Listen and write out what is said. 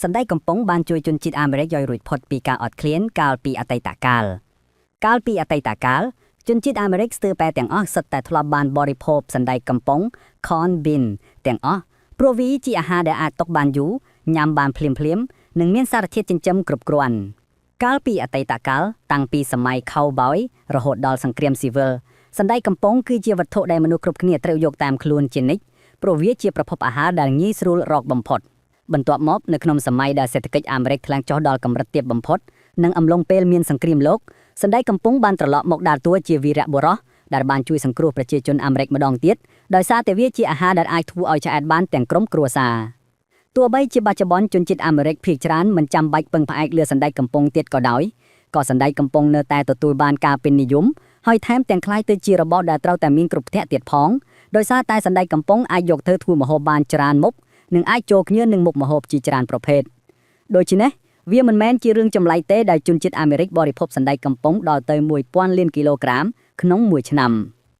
សណ្ដែកកំប៉ុងបានជួយជនជាតិអាមេរិកឲ្យរួចផុតពីការអត់ឃ្លានកាលពីអតីតកាលជនជាតិអាមេរិកស្ទើរតែទាំងអស់សុទ្ធតែធ្លាប់បានបរិភោគសណ្ដែកកំប៉ុង corn bean ទាំងអស់ព្រោះវាជាអាហារដែលអាចទុកបានយូរញ៉ាំបានភ្លាមៗនិងមានសារធាតុចិញ្ចឹមគ្រប់គ្រាន់កាលពីអតីតកាលតាំងពីសម័យ Cowboy រហូតដល់សង្គ្រាមស៊ីវិលសណ្ដែកកំប៉ុងគឺជាវត្ថុដែលមនុស្សគ្រប់គ្នាត្រូវយកតាមខ្លួនជានិច្ចព្រោះវាជាប្រភពអាហារដែលងាយស្រួលរកបំផុតបន្ទាប់មកនៅក្នុងសម័យដែលសេដ្ឋកិច្ចអាមេរិកធ្លាក់ចុះដល់កម្រិតទាបបំផុតនិងអំឡុងពេលមានសង្គ្រាមលោកសណ្ដែកកំប៉ុងបានត្រឡប់មកដើរតួជាវីរបុរសដែលបានជួយសង្គ្រោះប្រជាជនអាមេរិកម្ដងទៀតដោយសារតែវាជាអាហារដែលអាចធ្វើឲ្យឆ្អែតបានទាំងក្រុមគ្រួសារទោះបីជាបច្ចុប្បន្នជនជាតិអាមេរិកភាគច្រើនមិនចាំបាច់ពឹងផ្អែកលើសណ្ដែកកំប៉ុងទៀតក៏ដោយក៏សណ្ដែកកំប៉ុងនៅតែទទួលបានការពេញនិយមហើយថែមទាំងក្លាយទៅជារបបដែលត្រូវតែមានគ្រប់ផ្ទះទៀតផងដោយសារតែសណ្ដែកកំប៉ុងអាចយកទៅធ្វើម្ហូបបានច្រើនមុខនិងអាចចូលគ្នានឹងមុខម្ហូបជាច្រើនប្រភេទដូច្នេះវាមិនមែនជារឿងចម្លែកទេដែលជនជាតិអាមេរិកបរិភោគសណ្ដែកកំប៉ុងដល់ទៅ1000លានគីឡូក្រាមក្នុងមួយឆ្នាំ